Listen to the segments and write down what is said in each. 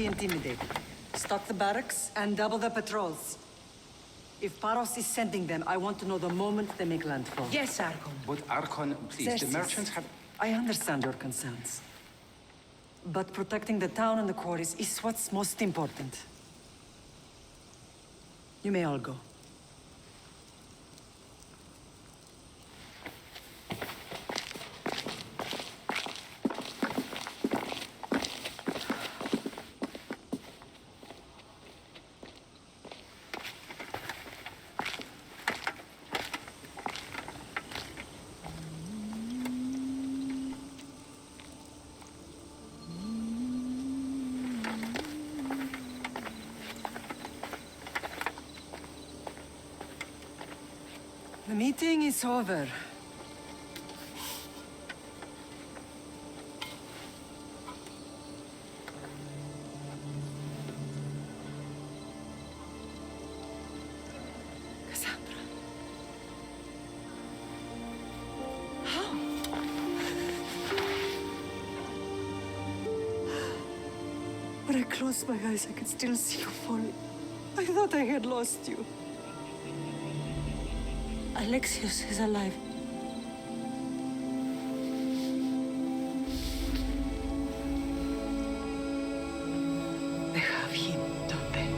intimidated. Stock the barracks and double the patrols. If Paros is sending them, I want to know the moment they make landfall. Yes, Archon. But Archon, please, the merchants have... I understand your concerns. But protecting the town and the quarries is what's most important. You may all go. The meeting is over. Cassandra. How? When I closed my eyes, I could still see you falling. I thought I had lost you. Alexios is alive. They have him, don't they?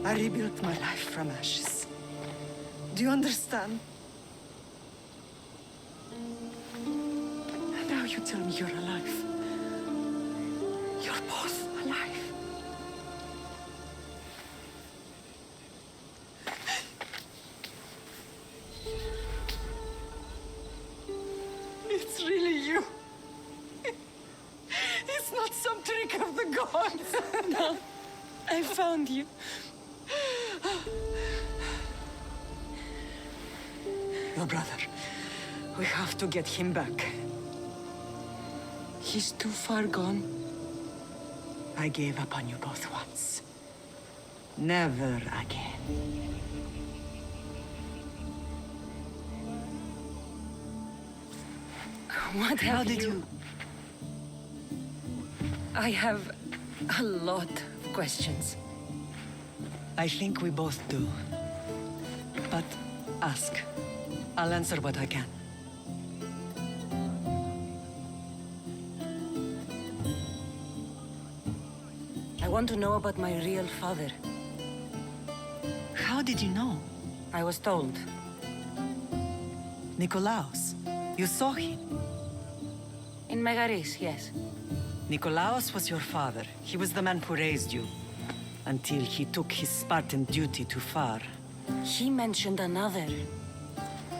I rebuilt my life from ashes. Do you understand? And now you tell me you're alive. You're both alive. It's really you. It's not some trick of the gods. No, I found you. Your brother. We have to get him back. He's too far gone. I gave up on you both once. Never again. What How have did you... I have a lot of questions. I think we both do. But ask. I'll answer what I can. I want to know about my real father. How did you know? I was told. Nikolaos. You saw him. In Megaris, yes. Nikolaos was your father. He was the man who raised you. Until he took his Spartan duty too far. He mentioned another.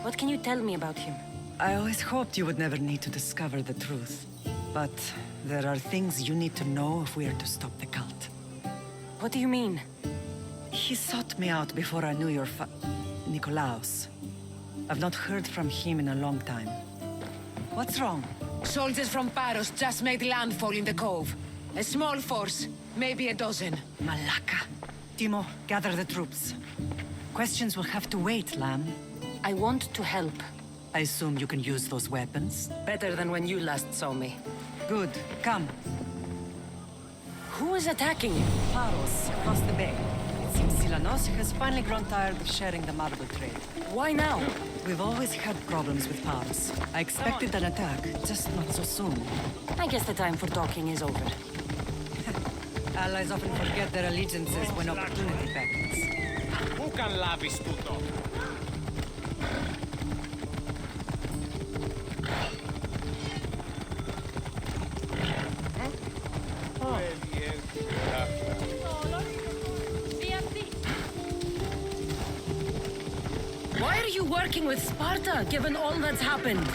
What can you tell me about him? I always hoped you would never need to discover the truth. But there are things you need to know if we are to stop the cult. What do you mean? He sought me out before I knew your Nikolaos. I've not heard from him in a long time. What's wrong? Soldiers from Paros just made landfall in the cove. A small force, maybe a dozen. Malaka. Timo, gather the troops. Questions will have to wait, Lamb. I want to help. I assume you can use those weapons? Better than when you last saw me. Good. Come. Who is attacking you? Paros, across the bay. It seems Silanos has finally grown tired of sharing the marble trade. Why now? We've always had problems with Paros. I expected an attack, just not so soon. I guess the time for talking is over. Allies often forget their allegiances when opportunity beckons. Πού καν λάβεις τούτο? Why are you working with Sparta, given all that's happened?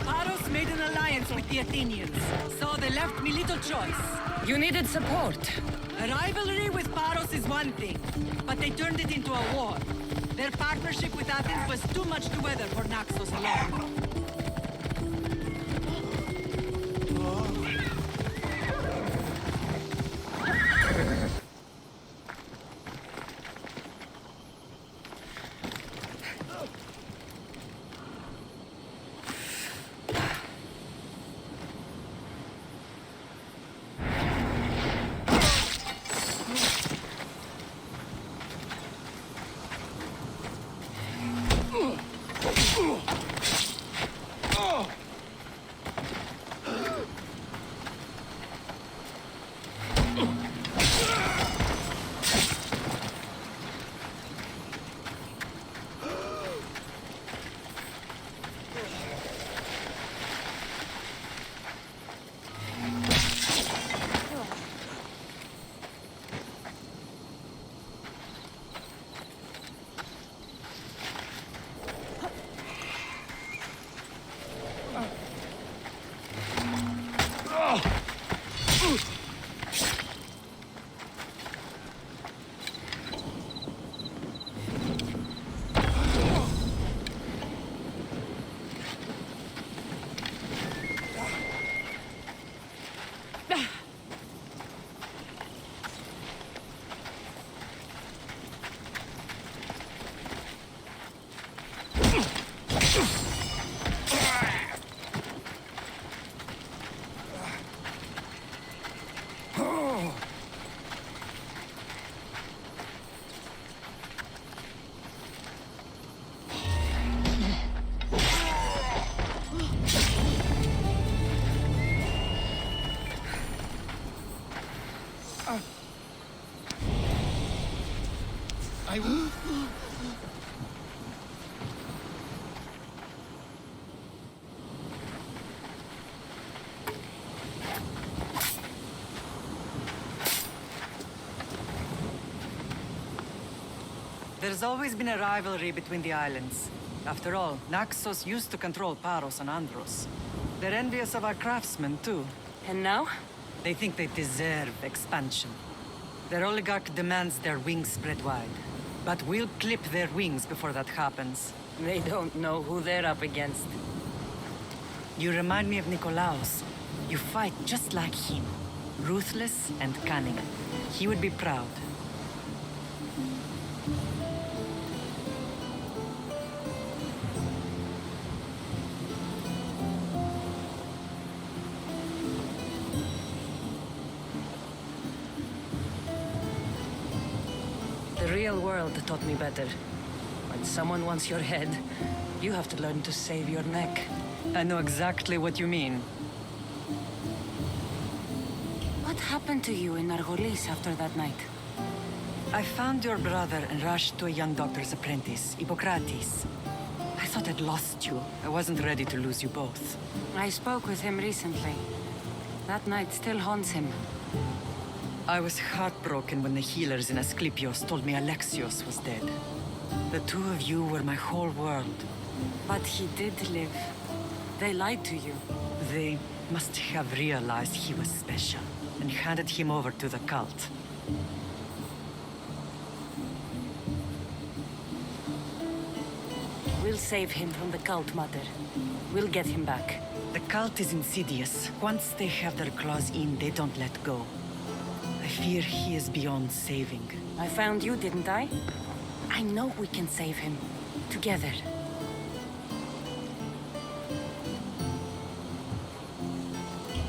Paros made an alliance with the Athenians, so they left me little choice. You needed support. A rivalry with Paros is one thing, but they turned it into a war. Their partnership with Athens was too much to weather for Naxos alone. There's always been a rivalry between the islands. After all, Naxos used to control Paros and Andros. They're envious of our craftsmen, too. And now? They think they deserve expansion. Their oligarch demands their wings spread wide. But we'll clip their wings before that happens. They don't know who they're up against. You remind me of Nikolaos. You fight just like him. Ruthless and cunning. He would be proud. The real world taught me better. When someone wants your head, you have to learn to save your neck. I know exactly what you mean. What happened to you in Argolis after that night? I found your brother and rushed to a young doctor's apprentice, Hippocrates. I thought I'd lost you. I wasn't ready to lose you both. I spoke with him recently. That night still haunts him. I was heartbroken when the healers in Asclepios told me Alexios was dead. The two of you were my whole world. But he did live. They lied to you. They must have realized he was special and handed him over to the cult. We'll save him from the cult, Mother. We'll get him back. The cult is insidious. Once they have their claws in, they don't let go. I fear he is beyond saving. I found you, didn't I? I know we can save him. Together.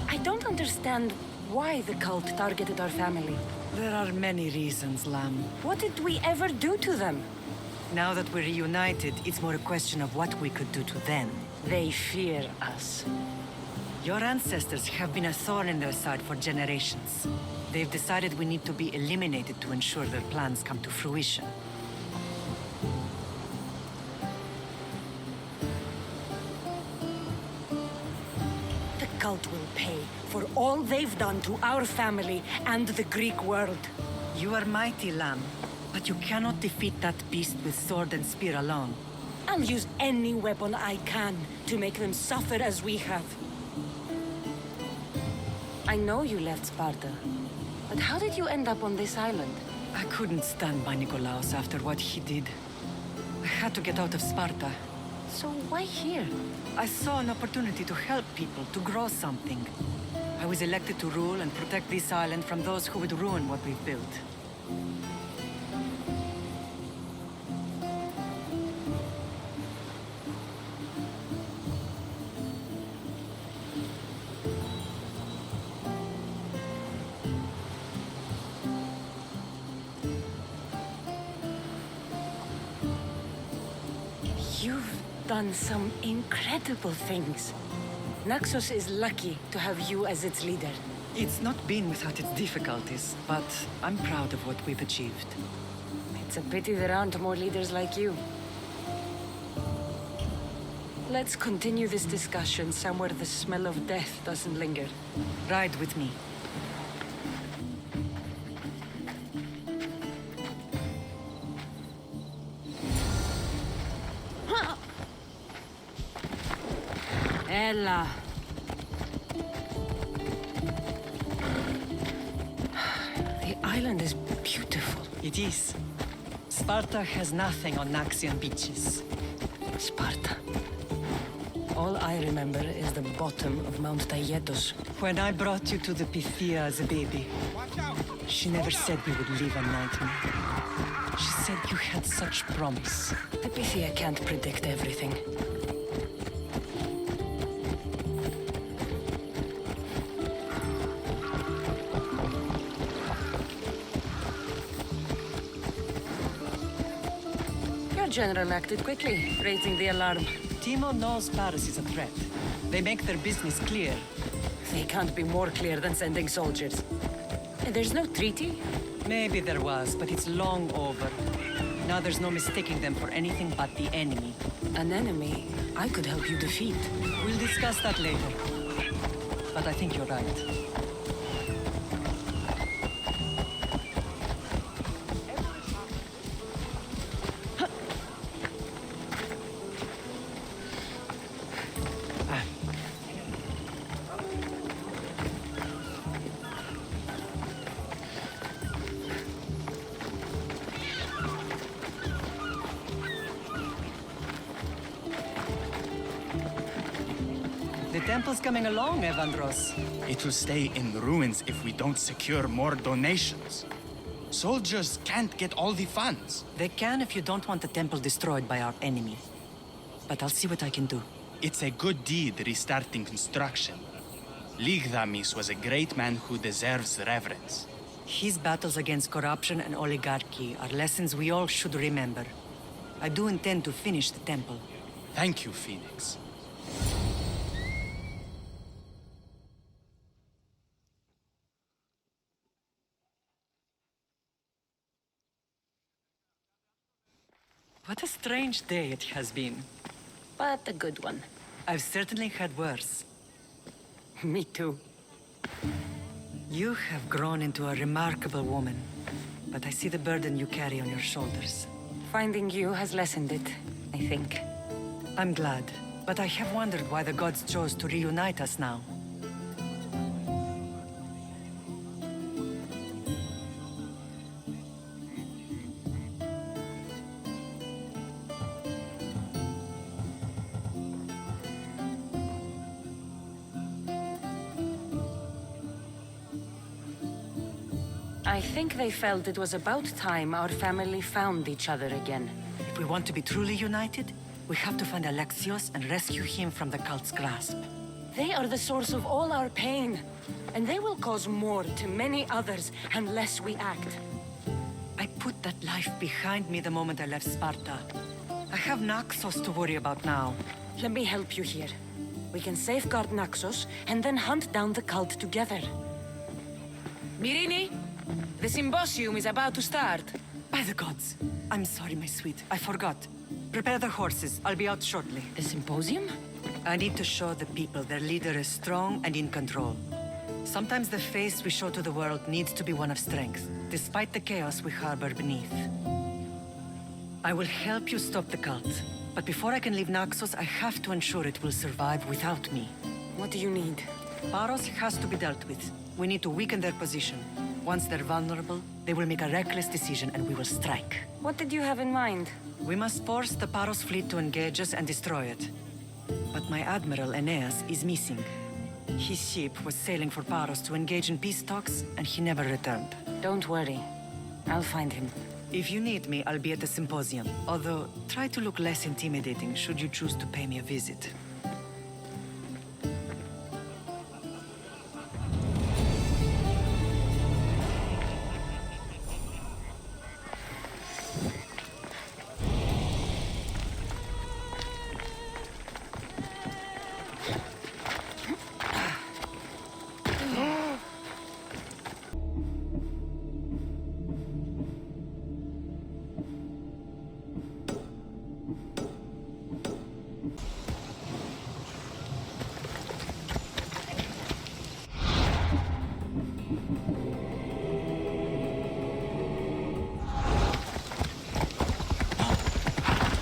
I don't understand why the cult targeted our family. There are many reasons, Lamb. What did we ever do to them? Now that we're reunited, it's more a question of what we could do to them. They fear us. Your ancestors have been a thorn in their side for generations. They've decided we need to be eliminated to ensure their plans come to fruition. The cult will pay for all they've done to our family and the Greek world. You are mighty, Lamb, but you cannot defeat that beast with sword and spear alone. I'll use any weapon I can to make them suffer as we have. I know you left Sparta, but how did you end up on this island? I couldn't stand by Nikolaos after what he did. I had to get out of Sparta. So why here? I saw an opportunity to help people, to grow something. I was elected to rule and protect this island from those who would ruin what we've built. You've done some incredible things. Naxos is lucky to have you as its leader. It's not been without its difficulties, but I'm proud of what we've achieved. It's a pity there aren't more leaders like you. Let's continue this discussion somewhere the smell of death doesn't linger. Ride with me. Ella. The island is beautiful. It is. Sparta has nothing on Naxian beaches. Sparta. All I remember is the bottom of Mount Taygetos. When I brought you to the Pythia as a baby, she never said we would live a nightmare. She said you had such promise. The Pythia can't predict everything. Your general acted quickly, raising the alarm. Timo knows Paris is a threat. They make their business clear. They can't be more clear than sending soldiers. And there's no treaty? Maybe there was, but it's long over. Now there's no mistaking them for anything but the enemy. An enemy I could help you defeat. We'll discuss that later. But I think you're right. temple's coming along, Evandros. It will stay in ruins if we don't secure more donations. Soldiers can't get all the funds. They can if you don't want the temple destroyed by our enemy. But I'll see what I can do. It's a good deed restarting construction. Ligdamis was a great man who deserves reverence. His battles against corruption and oligarchy are lessons we all should remember. I do intend to finish the temple. Thank you, Phoenix. What a strange day it has been. But a good one. I've certainly had worse. Me too. You have grown into a remarkable woman, but I see the burden you carry on your shoulders. Finding you has lessened it, I think. I'm glad, but I have wondered why the gods chose to reunite us now. I think they felt it was about time our family found each other again. If we want to be truly united, we have to find Alexios and rescue him from the cult's grasp. They are the source of all our pain, and they will cause more to many others unless we act. I put that life behind me the moment I left Sparta. I have Naxos to worry about now. Let me help you here. We can safeguard Naxos and then hunt down the cult together. Mirini, the symposium is about to start. By the gods. I'm sorry, my sweet. I forgot. Prepare the horses. I'll be out shortly. The symposium? I need to show the people their leader is strong and in control. Sometimes the face we show to the world needs to be one of strength, despite the chaos we harbor beneath. I will help you stop the cult, but before I can leave Naxos, I have to ensure it will survive without me. What do you need? Paros has to be dealt with. We need to weaken their position. Once they're vulnerable, they will make a reckless decision and we will strike. What did you have in mind? We must force the Paros fleet to engage us and destroy it. But my admiral, Aeneas, is missing. His ship was sailing for Paros to engage in peace talks, and he never returned. Don't worry. I'll find him. If you need me, I'll be at the symposium. Although, try to look less intimidating should you choose to pay me a visit.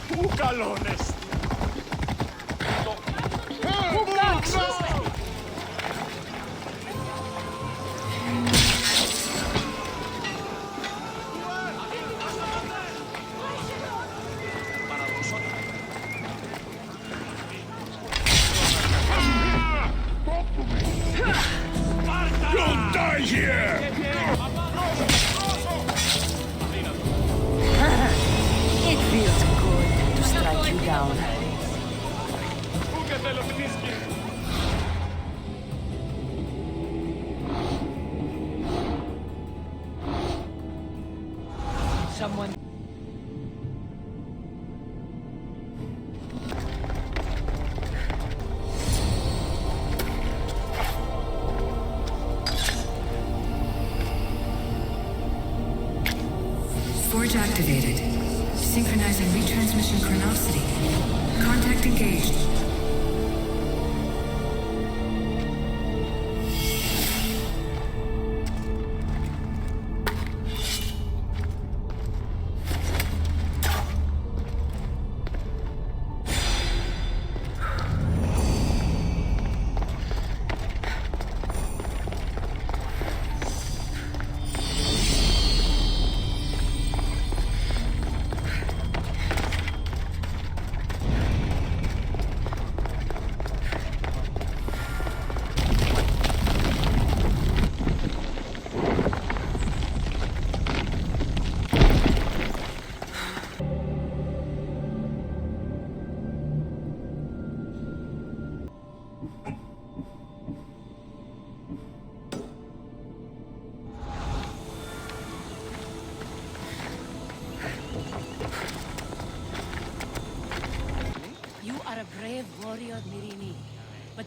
Bugalones! You'll die here! It feels good to strike you down. Someone... Forge activated. Synchronizing retransmission chronicity. Contact engaged.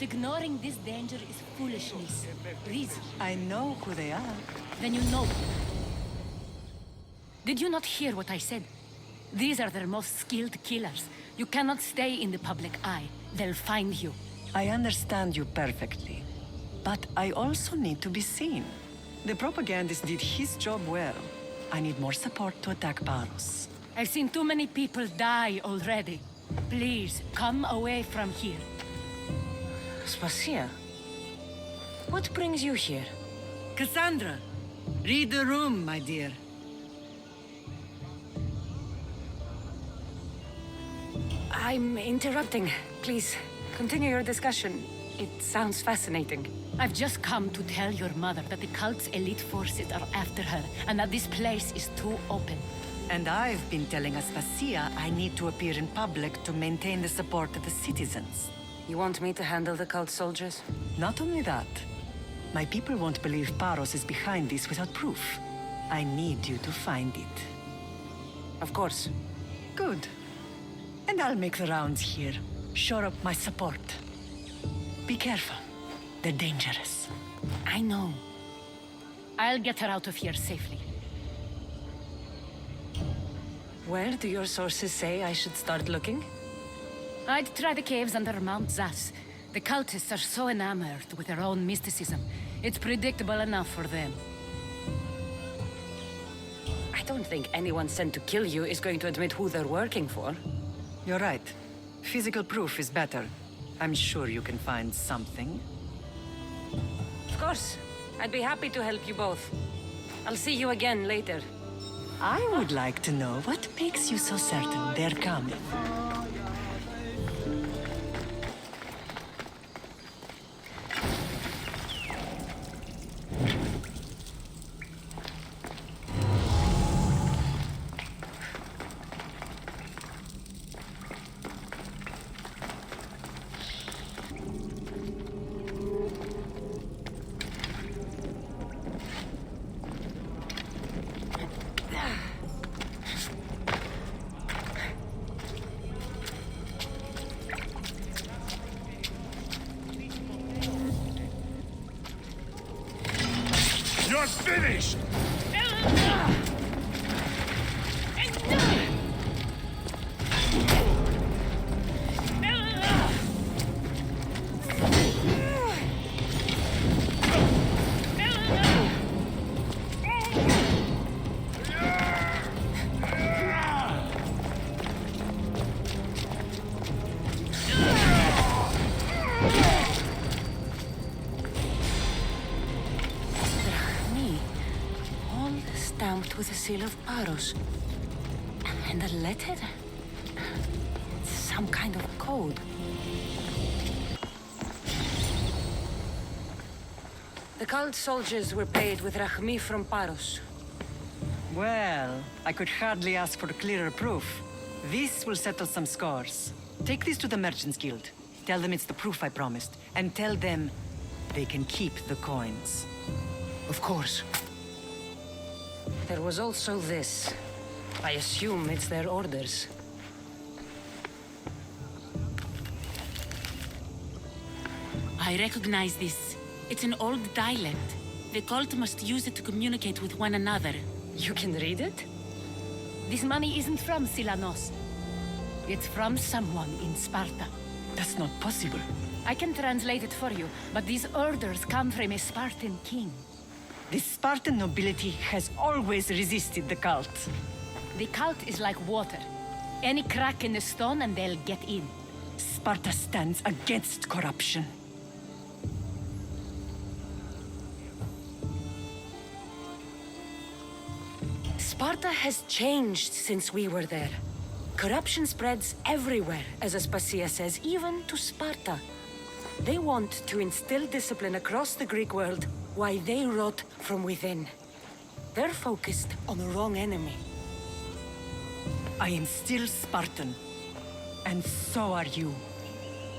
But ignoring this danger is foolishness. Please. I know who they are. Then you know. Did you not hear what I said? These are their most skilled killers. You cannot stay in the public eye. They'll find you. I understand you perfectly. But I also need to be seen. The propagandist did his job well. I need more support to attack Paros. I've seen too many people die already. Please, come away from here. Spasia, what brings you here? Cassandra, read the room, my dear. I'm interrupting. Please, continue your discussion. It sounds fascinating. I've just come to tell your mother that the cult's elite forces are after her, and that this place is too open. And I've been telling Aspasia I need to appear in public to maintain the support of the citizens. You want me to handle the cult soldiers? Not only that, my people won't believe Paros is behind this without proof. I need you to find it. Of course. Good. And I'll make the rounds here. Shore up my support. Be careful. They're dangerous. I know. I'll get her out of here safely. Where do your sources say I should start looking? I'd try the caves under Mount Zas. The cultists are so enamored with their own mysticism. It's predictable enough for them. I don't think anyone sent to kill you is going to admit who they're working for. You're right. Physical proof is better. I'm sure you can find something. Of course. I'd be happy to help you both. I'll see you again later. I would like to know what makes you so certain they're coming. You're finished! Stamped with the seal of Paros. And a letter? Some kind of code. The cult soldiers were paid with Rahmi from Paros. Well, I could hardly ask for clearer proof. This will settle some scores. Take this to the Merchants Guild. Tell them it's the proof I promised. And tell them they can keep the coins. Of course. There was also this. I assume it's their orders. I recognize this. It's an old dialect. The cult must use it to communicate with one another. You can read it? This money isn't from Silanos. It's from someone in Sparta. That's not possible. I can translate it for you, but these orders come from a Spartan king. The Spartan nobility has always resisted the cult. The cult is like water. Any crack in the stone and they'll get in. Sparta stands against corruption. Sparta has changed since we were there. Corruption spreads everywhere, as Aspasia says, even to Sparta. They want to instill discipline across the Greek world while they rot from within. They're focused on the wrong enemy. I am still Spartan. And so are you.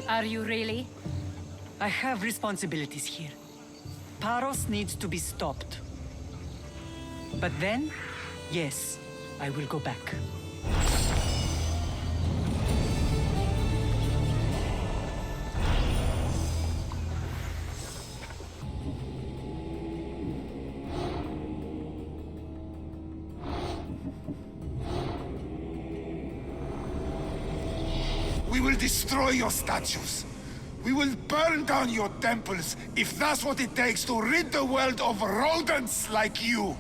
Are you really? I have responsibilities here. Paros needs to be stopped. But then, yes, I will go back. will destroy your statues. We will burn down your temples if that's what it takes to rid the world of rodents like you.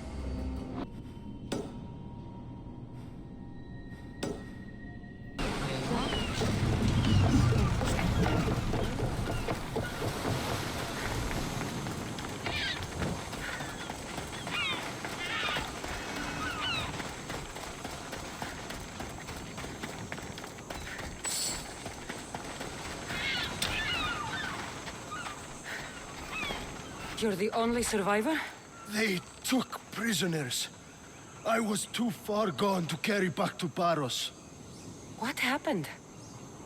You're the only survivor? They took prisoners. I was too far gone to carry back to Paros. What happened?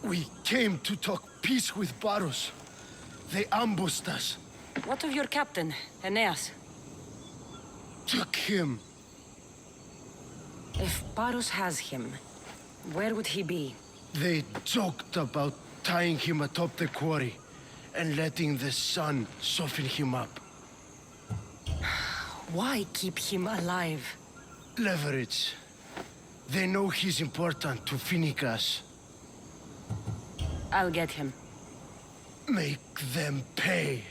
We came to talk peace with Paros. They ambushed us. What of your captain, Aeneas? Took him. If Paros has him, where would he be? They joked about tying him atop the quarry and letting the sun soften him up. Why keep him alive? Leverage. They know he's important to Phoenicians. I'll get him. Make them pay.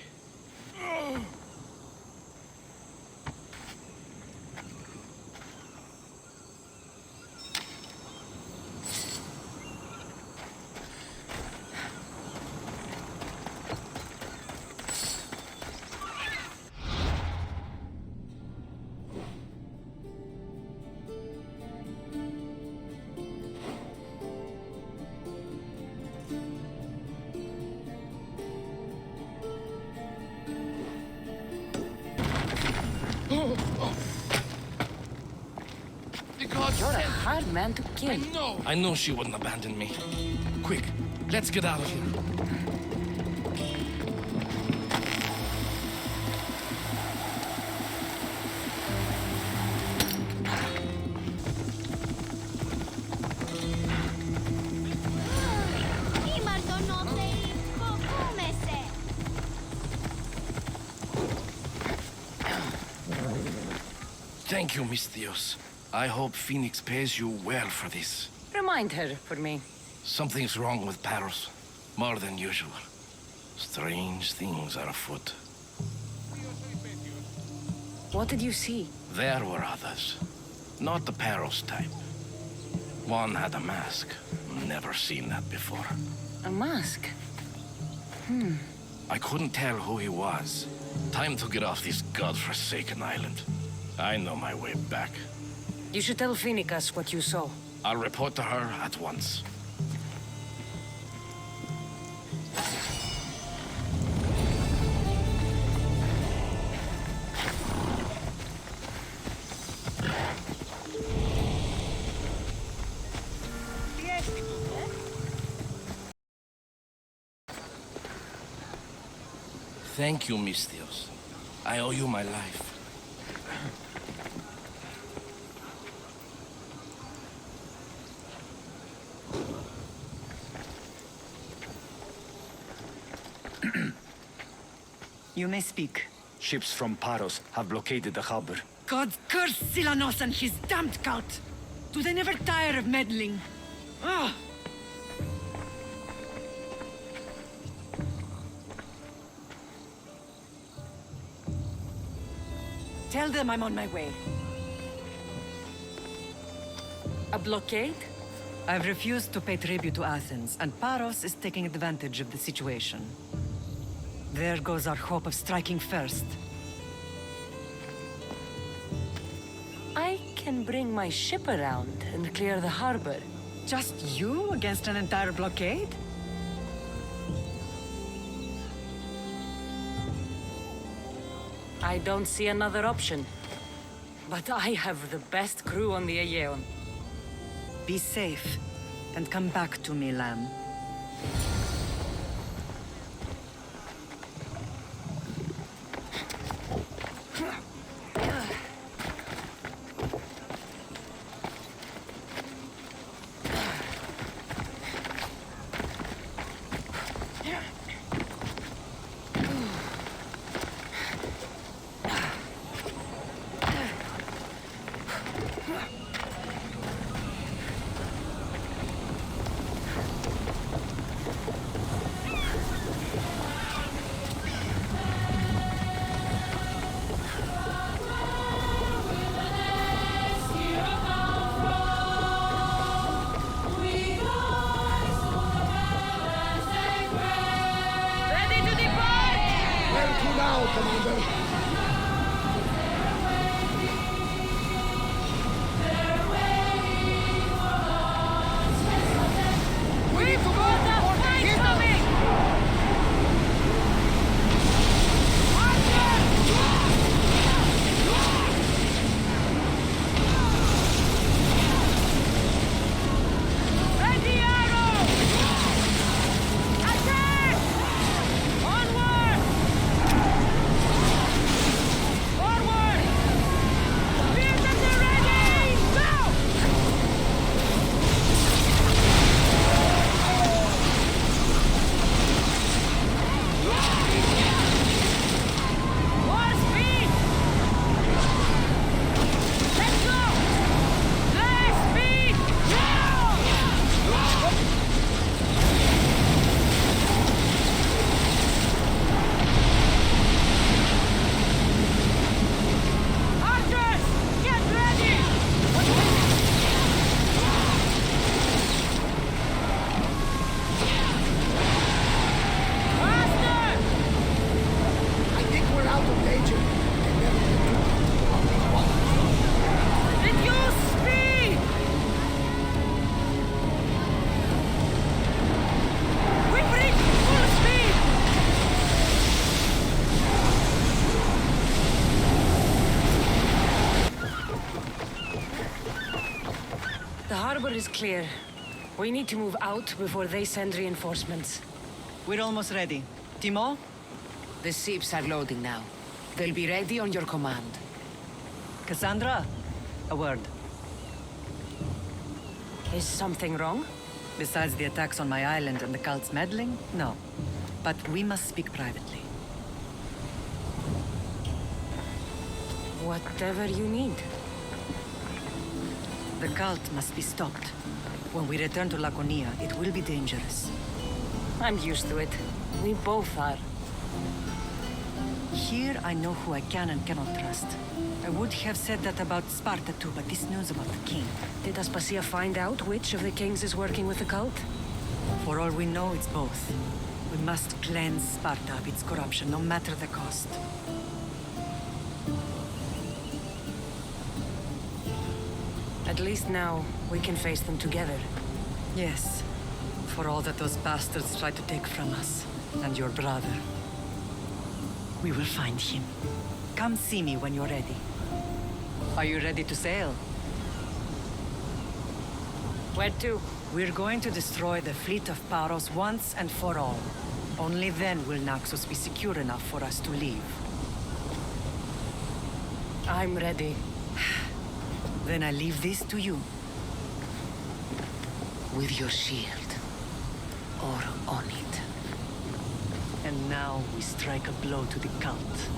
You're a hard man to kill. I know she wouldn't abandon me. Quick, let's get out of here. Thank you, Miss Dios. I hope Phoenix pays you well for this. Remind her for me. Something's wrong with Paros. More than usual. Strange things are afoot. What did you see? There were others. Not the Paros type. One had a mask. Never seen that before. A mask? I couldn't tell who he was. Time to get off this godforsaken island. I know my way back. You should tell Phoenix what you saw. I'll report to her at once. Thank you, Miss Dios. I owe you my life. You may speak. Ships from Paros have blockaded the harbor. God curse Silanos and his damned cult! Do they never tire of meddling? Ah! Tell them I'm on my way. A blockade? I've refused to pay tribute to Athens, and Paros is taking advantage of the situation. There goes our hope of striking first. I can bring my ship around and clear the harbor. Just you against an entire blockade? I don't see another option. But I have the best crew on the Aegean. Be safe, and come back to me, lamb. now, Commander. We've got the fight coming! Ready arrow! Attack! Onward! Forward! Spears at the ready! Go! More speed! Let's go! Less speed! Archers! Get ready! Faster! I think we're out of danger. And never Reduce speed! We've reached full speed! The harbor is clear. We need to move out before they send reinforcements. We're almost ready. Timo? The ships are loading now. They'll be ready on your command. Cassandra? A word. Is something wrong? Besides the attacks on my island and the cult's meddling? No. But we must speak privately. Whatever you need. The cult must be stopped. When we return to Laconia, it will be dangerous. I'm used to it. We both are. Here I know who I can and cannot trust. I would have said that about Sparta too, but this news about the king. Did Aspasia find out which of the kings is working with the cult? For all we know, it's both. We must cleanse Sparta of its corruption, no matter the cost. At least now, we can face them together. Yes. For all that those bastards tried to take from us. And your brother. We will find him. Come see me when you're ready. Are you ready to sail? Where to? We're going to destroy the fleet of Paros once and for all. Only then will Naxos be secure enough for us to leave. I'm ready. Then I leave this to you. With your shield. Or on it. And now we strike a blow to the cult.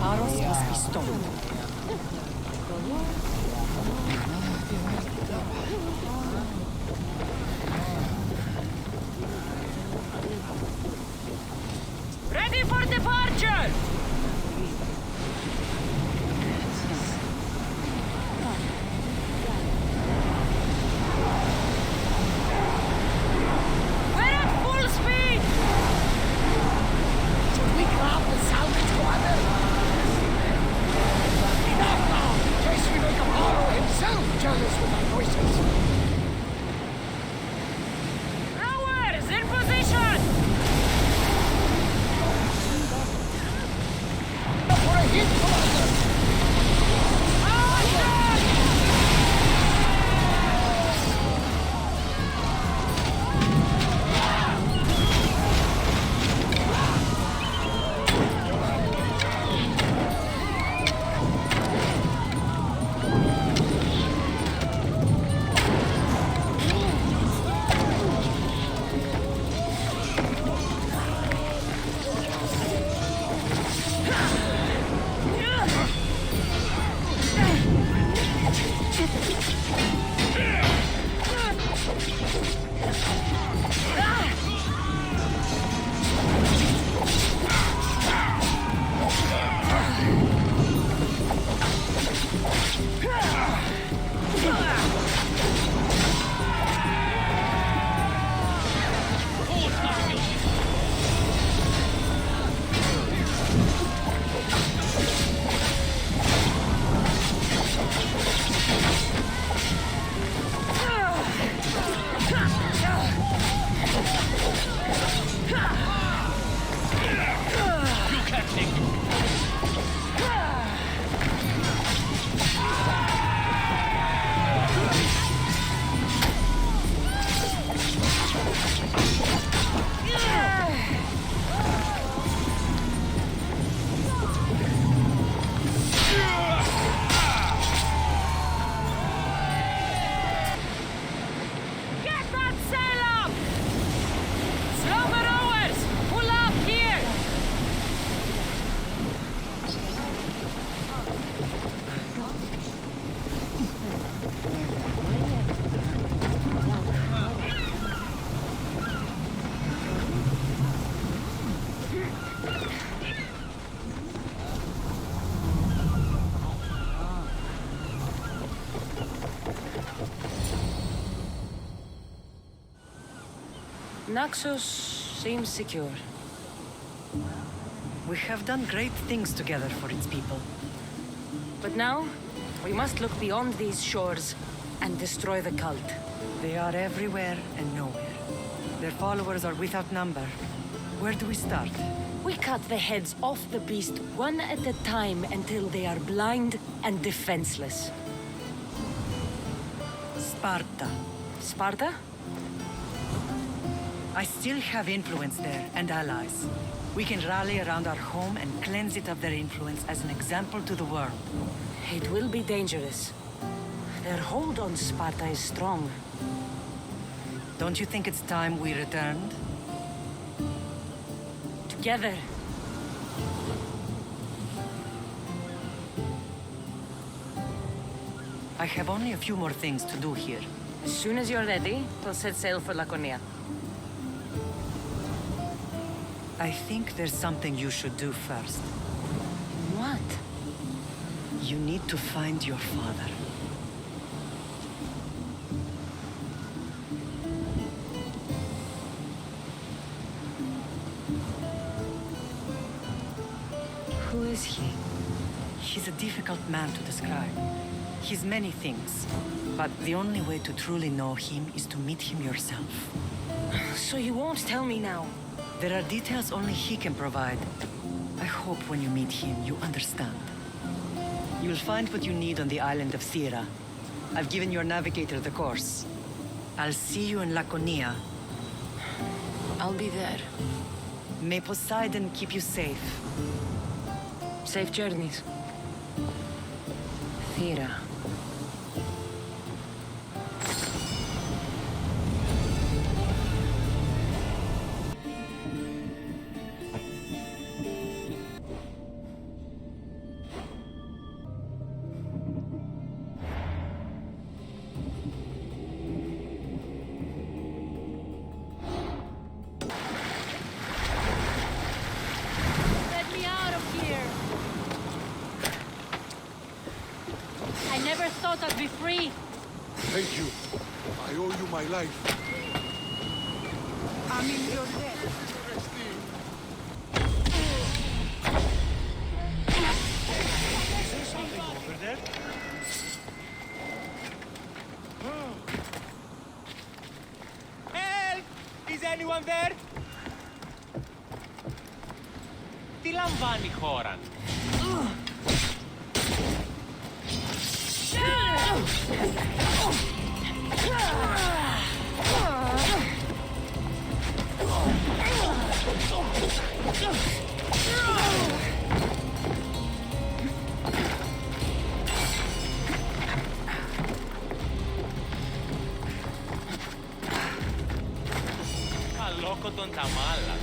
Paros must be stopped. Ready for departure! We're at full speed! Should we grab the salvage water? Naxos seems secure. We have done great things together for its people. But now, we must look beyond these shores and destroy the cult. They are everywhere and nowhere. Their followers are without number. Where do we start? We cut the heads off the beast one at a time until they are blind and defenseless. Sparta. Sparta? I still have influence there, and allies. We can rally around our home and cleanse it of their influence as an example to the world. It will be dangerous. Their hold on Sparta is strong. Don't you think it's time we returned? Together. I have only a few more things to do here. As soon as you're ready, we'll set sail for Laconia. I think there's something you should do first. What? You need to find your father. Who is he? He's a difficult man to describe. He's many things, but the only way to truly know him is to meet him yourself. So you won't tell me now? There are details only he can provide. I hope when you meet him, you understand. You'll find what you need on the island of Thera. I've given your navigator the course. I'll see you in Laconia. I'll be there. May Poseidon keep you safe. Safe journeys. Thera. I'd be free. Thank you. I owe you my life. I'm in your debt. Is there something over there? Help! Is anyone there? Τι λαμβάνει η χώρα? Αλόκοτον τα μάλα.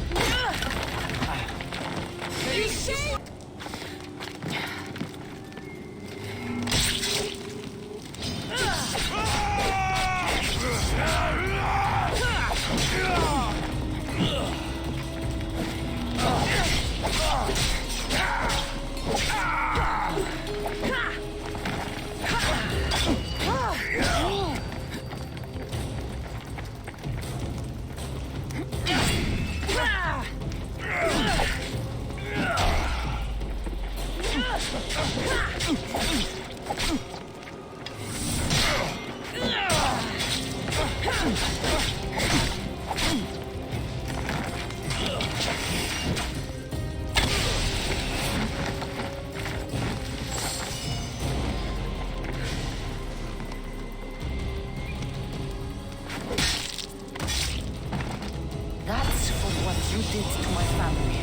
That's for what you did to my family.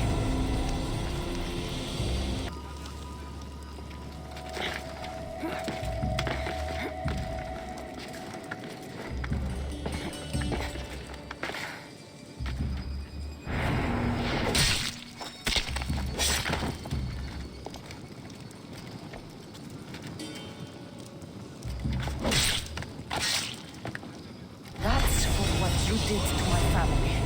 That's for what you did to my family.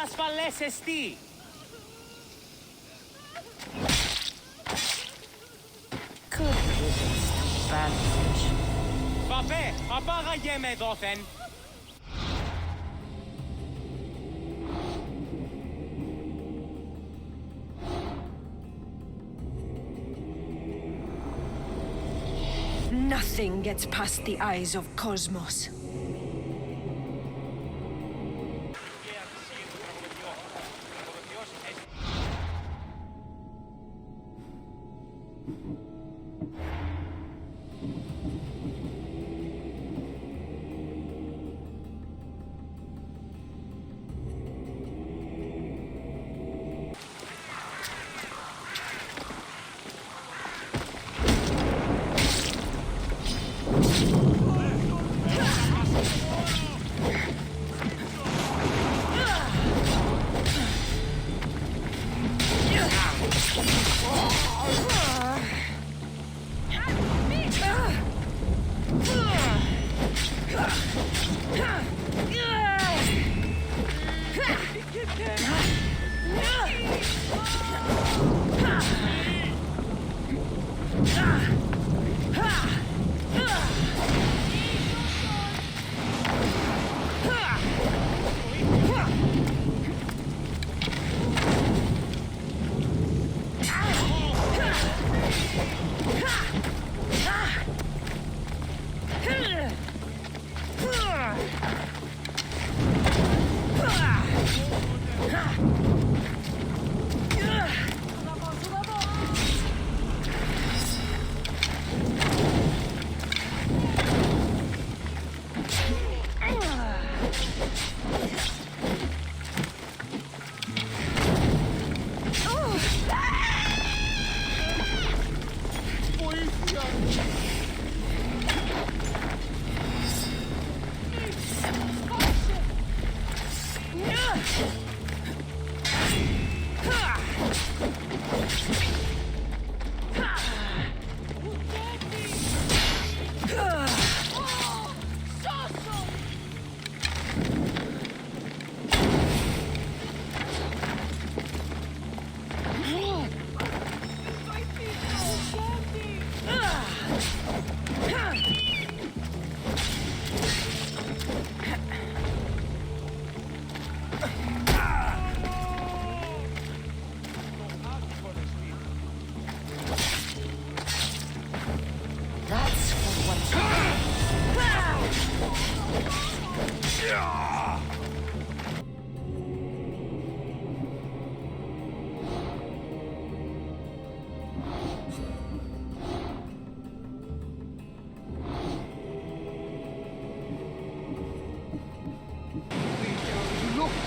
ασφαλές εστί. Παπέ, απάγαγε με δόθεν. Nothing gets past the eyes of Cosmos.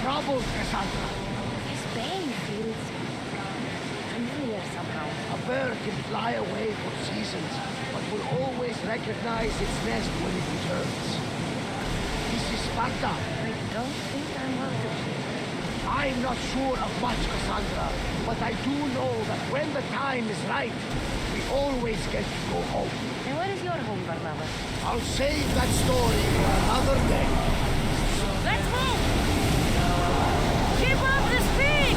Troubled, Cassandra. His bane feels familiar somehow. A bird can fly away for seasons, but will always recognize its nest when it returns. This is Sparta. I don't think I'm welcome. I'm not sure of much, Cassandra, but I do know that when the time is right, we always get to go home. And where is your home, Barnabas? I'll save that story for another day. Let's move! Keep up the speed!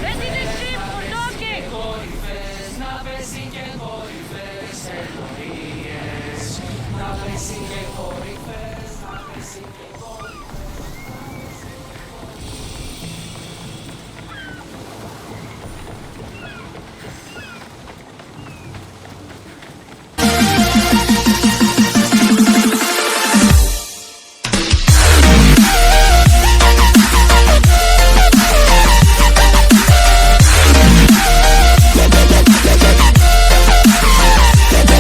Ready the ship for docking!